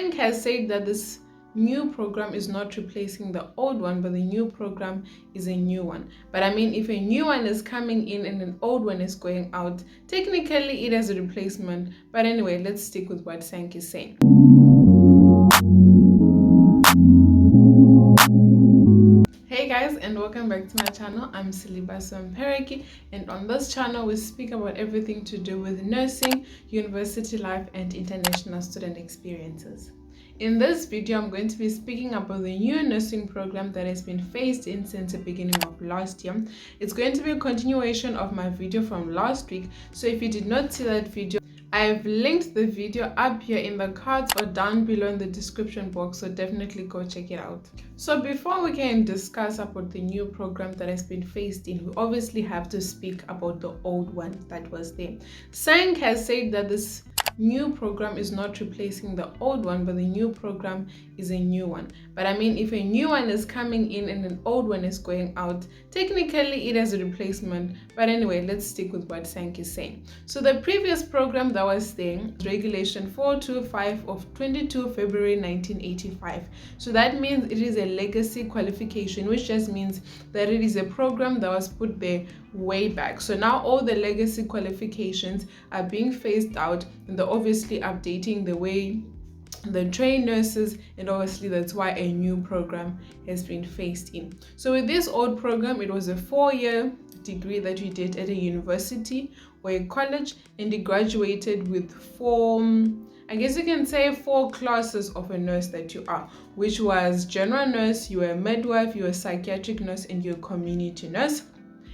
SANG has said that this new program is not replacing the old one, but the new program is a new one. But I mean, if a new one is coming in and an old one is going out, technically it is a replacement. But anyway, let's stick with what SANG is saying. Hey guys, and welcome back to my channel. I'm Silibaziso Mupereki, and on this channel we speak about everything to do with nursing, university life, and international student experiences. In this video, I'm going to be speaking about the new nursing program that has been phased in since the beginning of last year. It's going to be a continuation of my video from last week, so if you did not see that video, I've linked the video up here in the cards or down below in the description box, so definitely go check it out. So before we can discuss about the new program that has been phased in, we obviously have to speak about the old one that was there. SANG has said that this new program is not replacing the old one, but the new program is a new one. But I mean, if a new one is coming in and an old one is going out, technically it is a replacement. But anyway, let's stick with what SANG is saying. So the previous program that was there, Regulation 425 of 22 February 1985. So that means it is a legacy qualification, which just means that it is a program that was put there way back. So now all the legacy qualifications are being phased out, and they're obviously updating the way the trained nurses, and obviously that's why a new program has been phased in. So with this old program, it was a 4-year degree that you did at a university or a college, and you graduated with four classes of a nurse that you are, which was general nurse, you were a midwife, you were a psychiatric nurse, and you're a community nurse.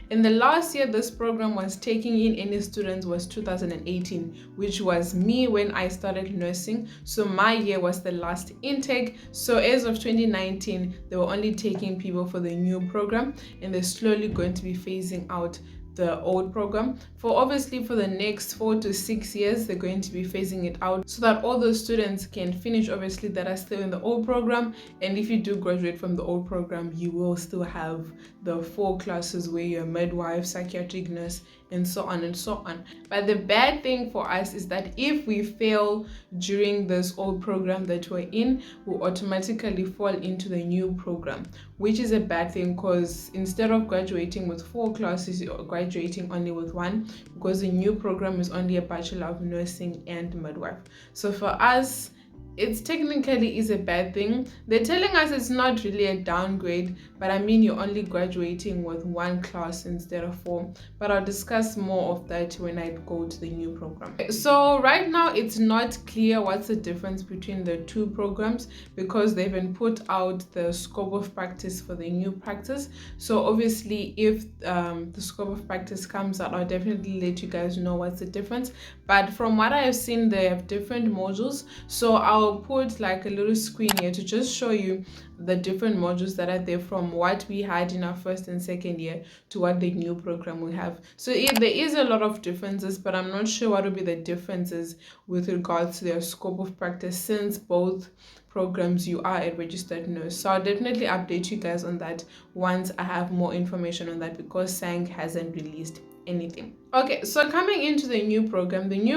And the last year this program was taking in any students was 2018, which was me when I started nursing. So my year was the last intake. So as of 2019, they were only taking people for the new program, and they're slowly going to be phasing out the old program. For the next 4 to 6 years, they're going to be phasing it out so that all those students can finish, obviously, that are still in the old program. And if you do graduate from the old program, you will still have the 4 classes where you're a midwife, psychiatric nurse, and so on and so on. But the bad thing for us is that if we fail during this old program that we're in, we'll automatically fall into the new program, which is a bad thing, because instead of graduating with 4 classes, you're graduating only with 1, because the new program is only a Bachelor of Nursing and Midwife. So for us, it's technically is a bad thing. They're telling us it's not really a downgrade, but I mean, you're only graduating with 1 class instead of 4. But I'll discuss more of that when I go to the new program. So right now it's not clear what's the difference between the 2 programs, because they haven't put out the scope of practice for the new practice. So obviously if the scope of practice comes out, I'll definitely let you guys know what's the difference. But from what I have seen, they have different modules. So I'll put like a little screen here to just show you the different modules that are there from what we had in our 1st and 2nd year to what the new program will have. So there is a lot of differences, but I'm not sure what will be the differences with regards to their scope of practice, since both programs you are a registered nurse. So I'll definitely update you guys on that once I have more information on that, because SANG hasn't released anything. Okay, so coming into the new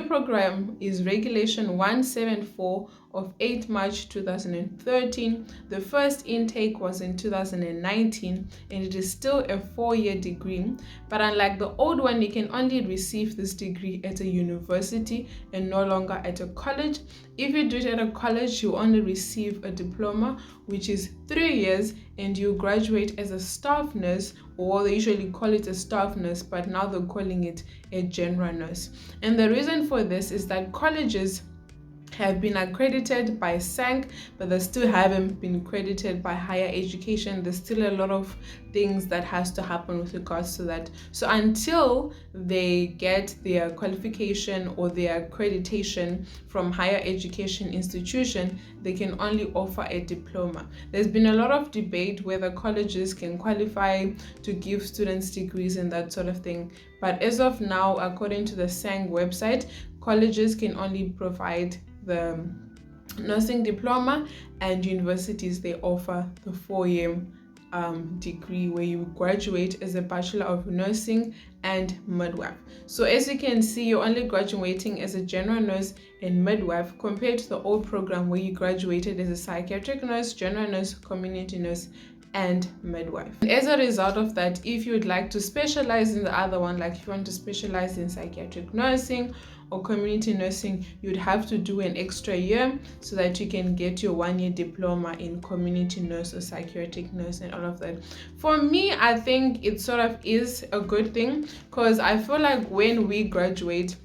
program is Regulation 174 of 8 March 2013. The first intake was in 2019, and it is still a 4-year degree. But unlike the old one, you can only receive this degree at a university and no longer at a college. If you do it at a college, you only receive a diploma, which is 3 years, and you graduate as a staff nurse, or they usually call it a staff nurse, but now they're calling it a general nurse. And the reason for this is that colleges have been accredited by SANG, but they still haven't been accredited by higher education. There's still a lot of things that has to happen with regards to that. So until they get their qualification or their accreditation from higher education institution, they can only offer a diploma. There's been a lot of debate whether colleges can qualify to give students degrees and that sort of thing. But as of now, according to the SANG website, colleges can only provide the nursing diploma, and universities, they offer the 4-year degree where you graduate as a Bachelor of Nursing and Midwife. So as you can see, you're only graduating as a general nurse and midwife compared to the old program where you graduated as a psychiatric nurse, general nurse, community nurse, and midwife. And as a result of that, if you would like to specialize in the other one, like if you want to specialize in psychiatric nursing or community nursing, you'd have to do an extra year so that you can get your 1-year diploma in community nurse or psychiatric nurse and all of that. For me, I think it sort of is a good thing, because I feel like when we graduate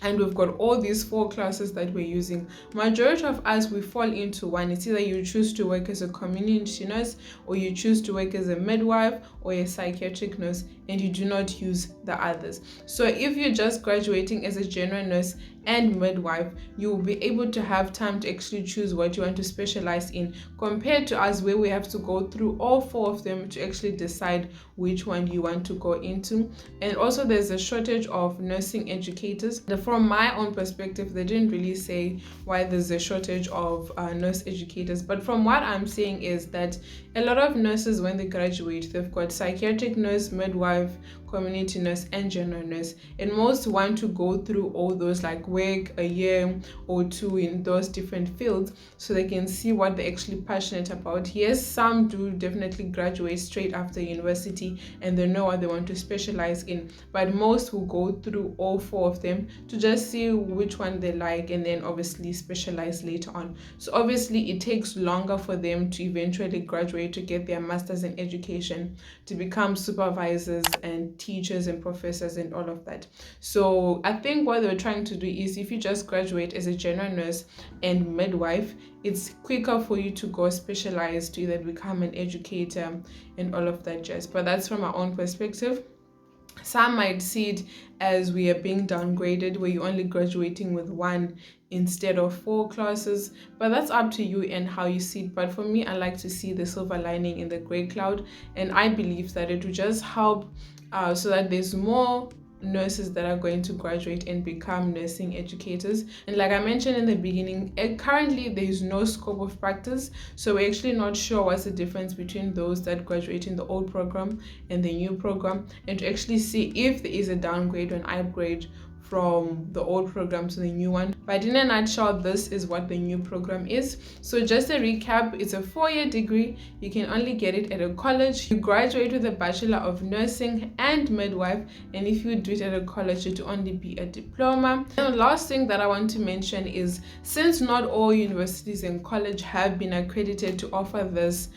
and we've got all these 4 classes that we're using, majority of us, we fall into one. It's either you choose to work as a community nurse, or you choose to work as a midwife or a psychiatric nurse, and you do not use the others. So if you're just graduating as a general nurse and midwife, you will be able to have time to actually choose what you want to specialize in, compared to us where we have to go through all 4 of them to actually decide which one you want to go into. And also there's a shortage of nursing educators. From my own perspective, they didn't really say why there's a shortage of nurse educators, but from what I'm saying is that a lot of nurses, when they graduate, they've got psychiatric nurse, midwife, community nurse, and general nurse, and most want to go through all those, like work a year or 2 in those different fields so they can see what they're actually passionate about. Yes, some do definitely graduate straight after university and they know what they want to specialize in, but most will go through all 4 of them to just see which one they like, and then obviously specialize later on. So obviously it takes longer for them to eventually graduate, to get their masters in education, to become supervisors and teachers and professors and all of that. So I think what they're trying to do is, if you just graduate as a general nurse and midwife, it's quicker for you to go specialize, to either become an educator and all of that jazz. But that's from our own perspective. Some might see it as we are being downgraded, where you're only graduating with 1 instead of 4 classes, but that's up to you and how you see it. But for me, I like to see the silver lining in the gray cloud, and I believe that it will just help so that there's more nurses that are going to graduate and become nursing educators. And like I mentioned in the beginning, currently there is no scope of practice, so we're actually not sure what's the difference between those that graduate in the old program and the new program, and to actually see if there is a downgrade or an upgrade from the old program to the new one. But in a nutshell, this is what the new program is. So just a recap, it's a 4-year degree. You can only get it at a college. You graduate with a Bachelor of Nursing and Midwife, and if you do it at a college, it will only be a diploma. And the last thing that I want to mention is, since not all universities and college have been accredited to offer this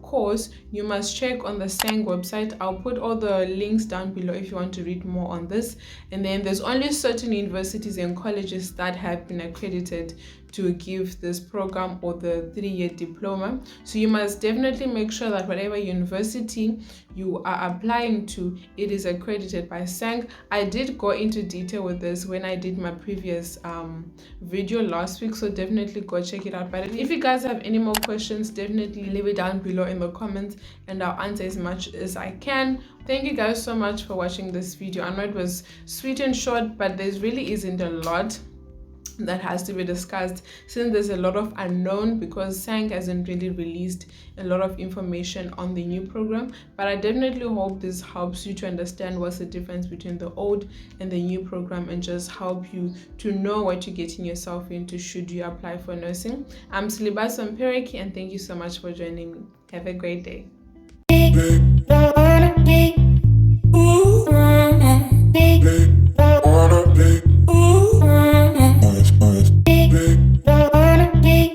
course, you must check on the SANG website. I'll put all the links down below if you want to read more on this. And then there's only certain universities and colleges that have been accredited to give this program or the 3-year diploma. So you must definitely make sure that whatever university you are applying to, it is accredited by SANG. I did go into detail with this when I did my previous video last week, so definitely go check it out. But if you guys have any more questions, definitely leave it down below in the comments and I'll answer as much as I can. Thank you guys so much for watching this video. I know it was sweet and short, but there really isn't a lot that has to be discussed, since there's a lot of unknown, because SANG hasn't really released a lot of information on the new program. But I definitely hope this helps you to understand what's the difference between the old and the new program, and just help you to know what you're getting yourself into should you apply for nursing. I'm Silibaziso Mupereki, and thank you so much for joining me. Have a great day.